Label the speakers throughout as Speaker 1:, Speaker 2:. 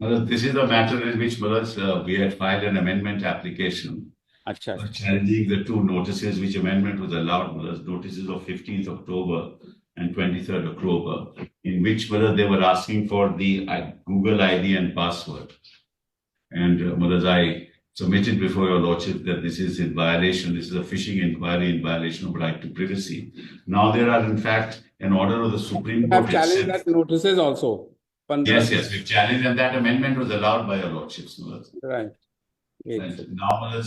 Speaker 1: Well, this is a matter in which we had filed an amendment application
Speaker 2: अच्छा
Speaker 1: challenging the two notices which amendment was allowed, notices of 15th October and 23rd October, in which they were asking for the Google ID and password. And I submitted before your lordship that this is in violation, this is a phishing inquiry in violation of right to privacy. Now there are in fact an order of the Supreme Court.
Speaker 2: have challenged that notices also.
Speaker 1: Yes, we've challenged, and that amendment was allowed by your lordships.
Speaker 2: Right.
Speaker 1: And now,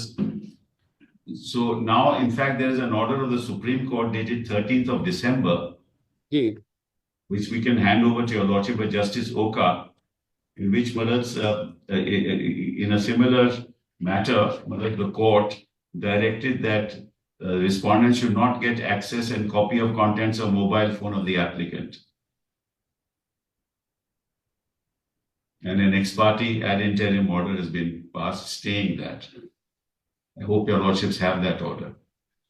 Speaker 1: so now, in fact, there is an order of the Supreme Court dated 13th of December, which we can hand over to your lordship by Justice Oka, in which in a similar matter, the court directed that respondents should not get access and copy of contents of mobile phone of the applicant. And an ex parte ad interim order has been passed staying that. I hope your lordships have that order.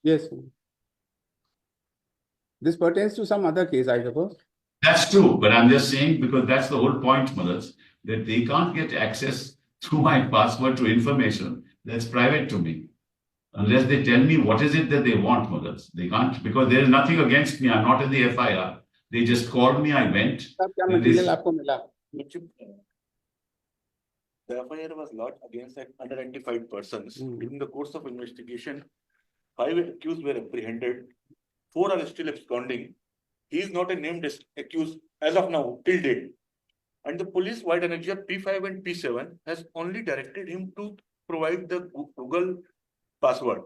Speaker 2: Yes. This pertains to some other case, I suppose.
Speaker 1: That's true, but I'm just saying because that's the whole point, Malas, that they can't get access through my password to information that's private to me. Unless they tell me what is it that they want, Malas. They can't, because there is nothing against me. I'm not in the FIR. They just called me, I went.
Speaker 3: The FIR was lodged against unidentified persons. During the course of investigation, 5 accused were apprehended. 4 are still absconding. He is not a named accused as of now, till date. And the police, via Annexure P5 and P7, has only directed him to provide the Google password.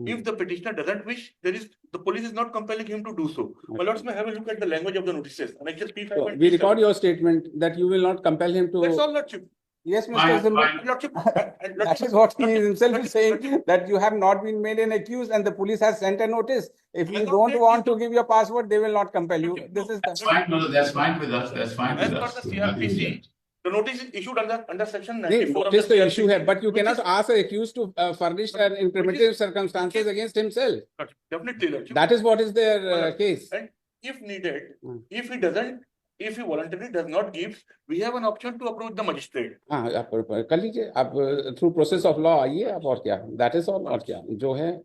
Speaker 3: If the petitioner doesn't wish, the police is not compelling him to do so. My lords, may have a look at the language of the notices. Annexure P5
Speaker 2: so
Speaker 3: and
Speaker 2: we
Speaker 3: P7.
Speaker 2: Record your statement that you will not compel him to.
Speaker 3: That's all, lordship.
Speaker 2: Yes, Mr. Shibbal. That is what he himself is saying, that you have not been made an accused and the police has sent a notice. If you don't want to give your password, they will not compel you. This is
Speaker 1: that's fine. No, that's fine with us. That's fine with us.
Speaker 3: As per the CRPC, the notice is issued under section 94.
Speaker 2: Notice the issue here, but you cannot ask the accused to furnish an incriminating circumstances against himself.
Speaker 3: Definitely.
Speaker 2: That is what is their case.
Speaker 3: And if needed, if he doesn't, if he voluntarily does not give, we have an option to approach the magistrate.
Speaker 2: कर लीजिए आप through process of law आइए आप और क्या, that is all और क्या जो है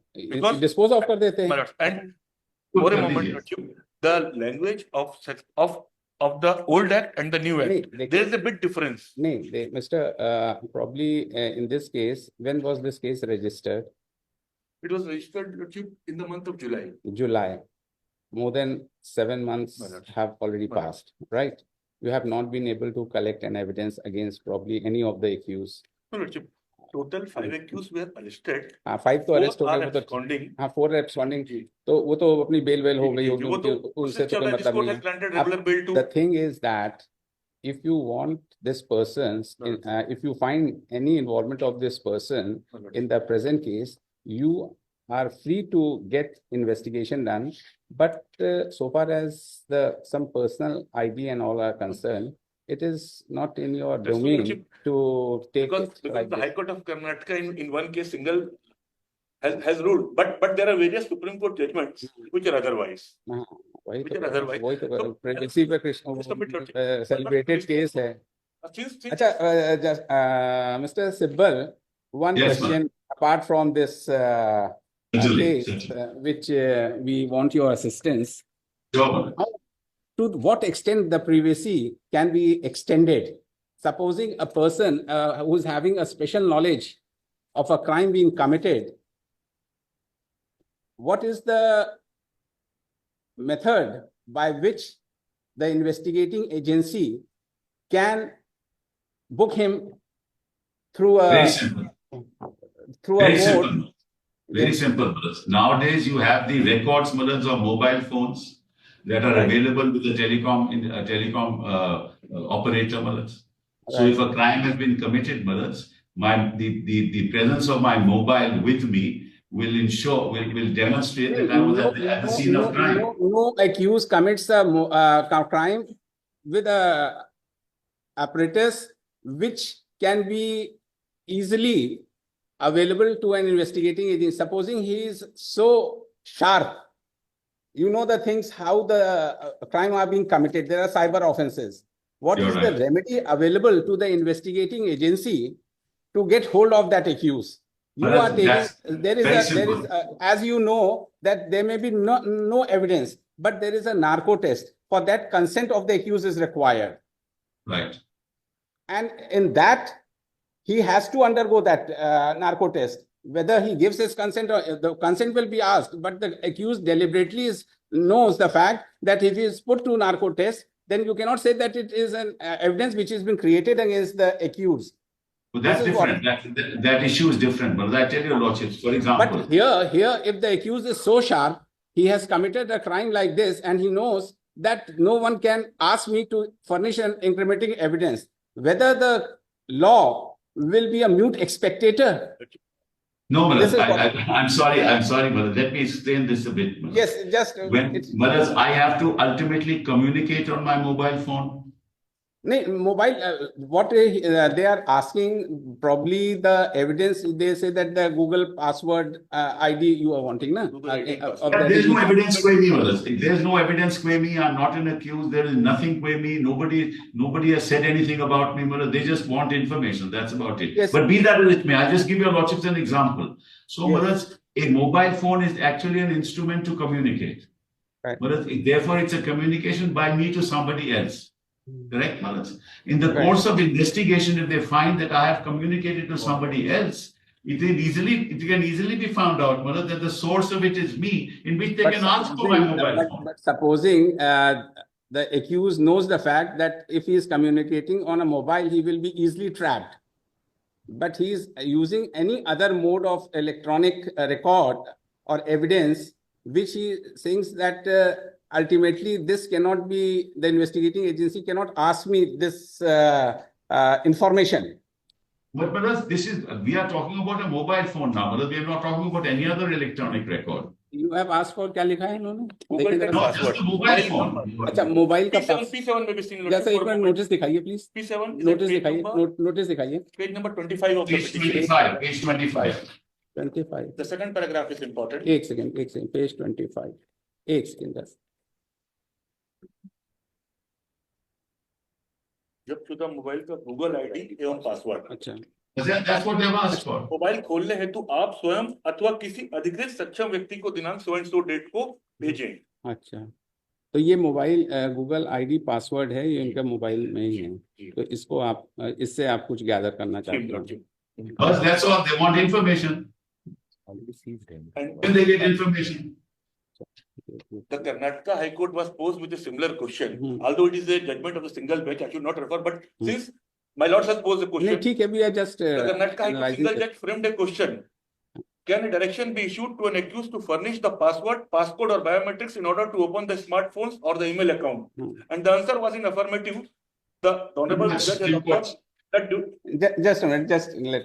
Speaker 2: dispose of कर देते हैं.
Speaker 3: And for a moment, the language of the old act and the new act, there is a big difference.
Speaker 2: Mr. Probably in this case, when was this case registered?
Speaker 3: It was registered in the month of July.
Speaker 2: July. More than 7 months have already passed, right? You have not been able to collect an evidence against probably any of the accused.
Speaker 3: No, total 5 accused were arrested.
Speaker 2: 5 तो arrest हो गए, 4 absconding. तो वो तो अपनी bail हो गई होगी, उससे तो कोई मतलब नहीं है. The thing is that if you want this person, if you find any involvement of this person in the present case, you are free to get investigation done, but so far as some personal ID and all are concerned, it is not in your domain to take
Speaker 3: because
Speaker 2: like
Speaker 3: the High Court of Karnataka in one case single has ruled, but there are various Supreme Court judgments which are otherwise.
Speaker 2: Celebrated case hai. Mr. Shibbal, one question apart from this case, which we want your assistance.
Speaker 1: Sure.
Speaker 2: To what extent the privacy can be extended? Supposing a person who is having a special knowledge of a crime being committed, what is the method by which the investigating agency can book him through a mode?
Speaker 1: Very simple. Nowadays, you have the records, of mobile phones that are available with the telecom operator. So if a crime has been committed, the presence of my mobile with me will demonstrate that I was at the scene of crime.
Speaker 2: No accused commits a crime with a apparatus which can be easily available to an investigating agency. Supposing he is so sharp, you know the things how the crime are being committed. There are cyber offenses. what is the remedy available to the investigating agency to get hold of that accused? You are taking, there is as you know, that there may be no evidence, but there is a narco test. For that, consent of the accused is required.
Speaker 1: Right.
Speaker 2: And in that, he has to undergo that narco test. Whether he gives his consent or the consent will be asked, but the accused deliberately knows the fact that if he is put to narco test, then you cannot say that it is an evidence which has been created against the accused.
Speaker 1: But that's different. That issue is different. But I tell you, Lordships, for example.
Speaker 2: But here, if the accused is so sharp, he has committed a crime like this, and he knows that no one can ask me to furnish an incriminating evidence. Whether the law will be a mute spectator.
Speaker 1: No, Manas, I'm sorry, but let me explain this a bit. Manas.
Speaker 2: Yes, just
Speaker 1: Manas, I have to ultimately communicate on my mobile phone.
Speaker 2: Mobile, what they are asking, probably the evidence, they say that the Google password ID you are wanting, na?
Speaker 1: There's no evidence for me, Manas. There's no evidence for me. I'm not an accused. There is nothing for me. Nobody has said anything about me, Manas. They just want information. That's about it.
Speaker 2: Yes.
Speaker 1: But be that as it may, I'll just give your Lordships an example. So, yes. Manas, a mobile phone is actually an instrument to communicate.
Speaker 2: Right.
Speaker 1: Manas, therefore, it's a communication by me to somebody else. Correct, Manas? In the course of investigation, if they find that I have communicated to somebody else, it can easily be found out, Manas, that the source of it is me, in which they can ask for my mobile phone.
Speaker 2: But supposing the accused knows the fact that if he is communicating on a mobile, he will be easily tracked. But he is using any other mode of electronic record or evidence, which he thinks that ultimately this cannot be, the investigating agency cannot ask me this information.
Speaker 1: But Manas, we are talking about a mobile phone now. Manas, we are not talking about any other electronic record.
Speaker 2: You have asked for क्या लिखा है इन्होंने?
Speaker 1: No, just a mobile phone.
Speaker 2: अच्छा, mobile का
Speaker 3: P7 में भी seen
Speaker 2: जैसा एक मिनट नोटिस दिखाइए प्लीज.
Speaker 3: P7
Speaker 2: नोटिस दिखाइए.
Speaker 3: Page number 25 of the petition.
Speaker 1: Page 25.
Speaker 2: 25.
Speaker 3: The second paragraph is important.
Speaker 2: एक सेकंड page 25. एक सेकंड बस.
Speaker 3: जब शुदा मोबाइल का गूगल आईडी एवं पासवर्ड.
Speaker 2: अच्छा.
Speaker 1: That's what they have asked for.
Speaker 3: Mobile खोलने हेतु आप स्वयं अथवा किसी अधिकृत सक्षम व्यक्ति को दिनांक सो एंड सो डेट को भेजें.
Speaker 2: अच्छा, तो ये मोबाइल गूगल आईडी पासवर्ड है, ये इनका मोबाइल में ही है. तो इसको आप इससे आप कुछ गैदर करना चाहते हैं.
Speaker 1: Because that's all they want, information. When they get information.
Speaker 3: The Karnataka High Court was posed with a similar question. Although it is a judgment of a single bench, I should not refer. But since my lord has posed a question,
Speaker 2: we are just
Speaker 3: the Karnataka High Court single judge framed a question: can a direction be issued to an accused to furnish the password, passcode, or biometrics in order to open the smartphones or the email account? And the answer was in affirmative. The honorable judge has observed that
Speaker 2: just a minute,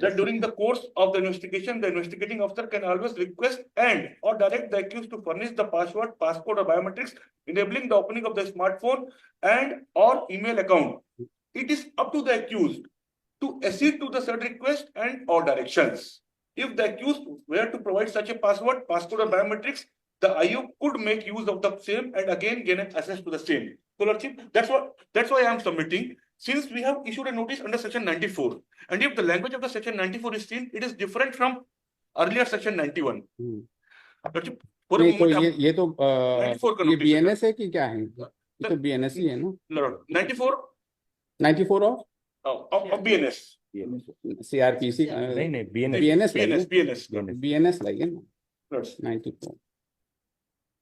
Speaker 3: that during the course of the investigation, the investigating officer can always request and or direct the accused to furnish the password, passcode, or biometrics, enabling the opening of the smartphone and or email account. It is up to the accused to accede to the said request and or directions. If the accused were to provide such a password, passcode, or biometrics, the IU could make use of the same and again gain access to the same. So, Lordship, that's why I am submitting. Since we have issued a notice under section 94, and if the language of the section 94 is seen, it is different from earlier section 91.
Speaker 2: ये तो ये BNS है कि क्या है? ये तो BNS ही है ना? 94
Speaker 3: of BNS.
Speaker 2: CRPC नहीं BNS like 94.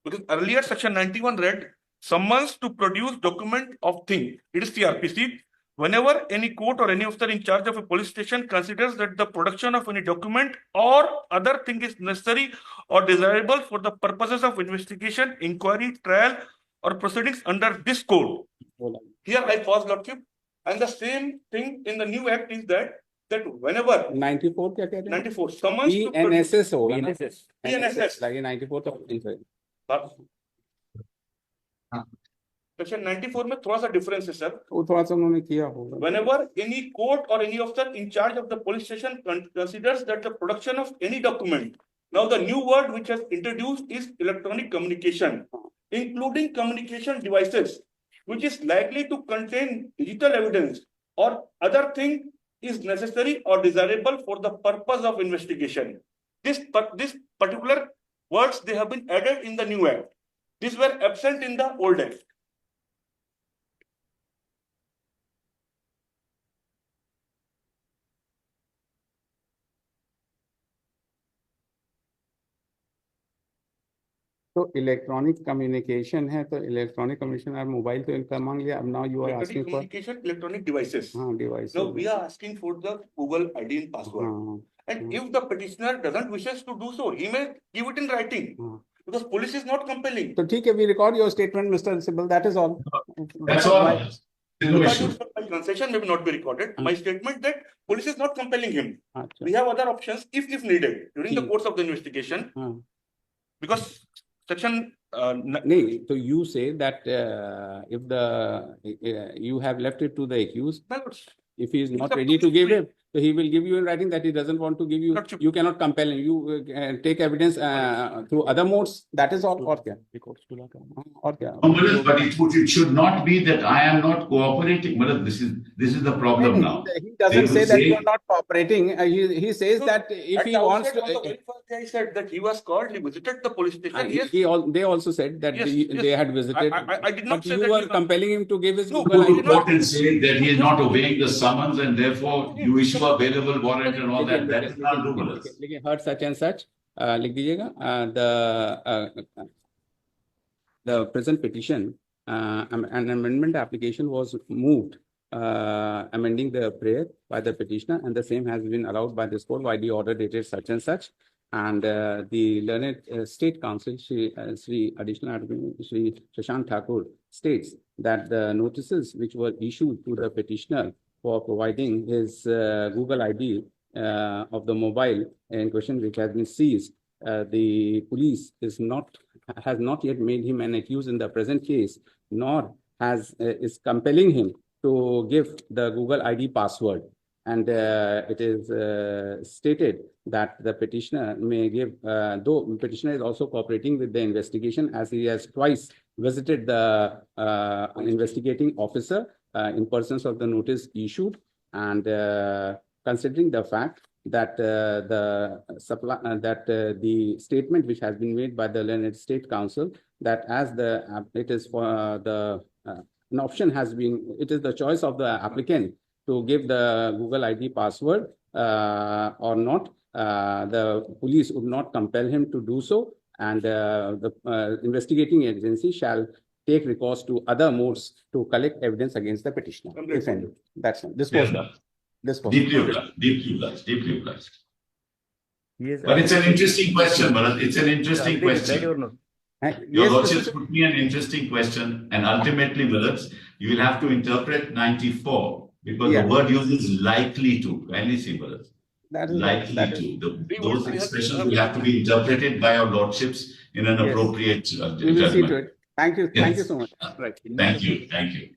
Speaker 3: Because earlier section 91 read summons to produce document of thing. It is CRPC. Whenever any court or any officer in charge of a police station considers that the production of any document or other thing is necessary or desirable for the purposes of investigation, inquiry, trial, or proceedings under this code. Here I pause, Lordship. And the same thing in the new act is that whenever
Speaker 2: 94 क्या कहते हैं?
Speaker 3: 94 summons to
Speaker 2: BNSS होगा ना?
Speaker 3: BNSS
Speaker 2: like 94 तो
Speaker 3: Section 94 में थोड़ा सा difference है sir.
Speaker 2: वो थोड़ा सा उन्होंने किया होगा.
Speaker 3: Whenever any court or any officer in charge of the police station considers that the production of any document. Now the new word which has introduced is electronic communication, including communication devices which is likely to contain digital evidence or other thing is necessary or desirable for the purpose of investigation. This particular words, they have been added in the new act. These were absent in the old act.
Speaker 2: तो electronic communication है, तो electronic communication आप mobile तो इनका मांग लिया, अब now you are asking for
Speaker 3: communication, electronic devices.
Speaker 2: devices.
Speaker 3: Now we are asking for the Google ID and password. And if the petitioner doesn't wishes to do so, he may give it in writing. Because police is not compelling.
Speaker 2: तो ठीक है, we record your statement, Mr. Shibbal. That is all.
Speaker 1: That's all. No issue.
Speaker 3: My concession may not be recorded. My statement that police is not compelling him. We have other options if needed during the course of the investigation. Because section
Speaker 2: so you say that if you have left it to the accused, if he is not ready to give it, so he will give you in writing that he doesn't want to give you. You cannot compel him. You take evidence through other modes. That is all. Or kya?
Speaker 1: But it should not be that I am not cooperating. This is the problem now.
Speaker 2: He doesn't say that you are not cooperating. He says that if he wants to.
Speaker 3: On the very first day, he said that he was called. He visited the police station.
Speaker 2: Yes. They also said that they had visited.
Speaker 3: I did not
Speaker 2: but
Speaker 3: say
Speaker 2: you
Speaker 3: that
Speaker 2: were compelling him to give his
Speaker 1: Google ID. Court and say that he is not obeying the summons and therefore you issue a bailable warrant and all that. That is not doable.
Speaker 2: Heard such and such. लिख दीजिएगा. The present petition, an amendment application was moved, amending the prayer by the petitioner, and the same has been allowed by this court by the order dated such and such. And the learned state counsel, Sri Additional Advocate Sri Shashank Thakur, states that the notices which were issued to the petitioner for providing his Google ID of the mobile in question, which has been seized, the police has not yet made him an accused in the present case, nor is compelling him to give the Google ID password. And it is stated that the petitioner may give, though petitioner is also cooperating with the investigation, as he has twice visited the investigating officer in persons of the notice issued, and considering the fact that the statement which has been made by the learned state counsel, that as it is for an option has been, it is the choice of the applicant to give the Google ID password or not, the police would not compel him to do so, and the investigating agency shall take recourse to other modes to collect evidence against the petitioner. That's it. This was done.
Speaker 1: Deeply obliged. Yes, but it's an interesting question, Bharat. It's an interesting question. Your Lordship put me an interesting question, and ultimately, Bharat, you will have to interpret 94 because the word used is likely to. Kindly see, Bharat. Likely to. Those expressions will have to be interpreted by your Lordships in an appropriate judgment.
Speaker 2: We will see to it. Thank you. Thank you so much.
Speaker 1: Right. Thank you.
Speaker 2: Thank you.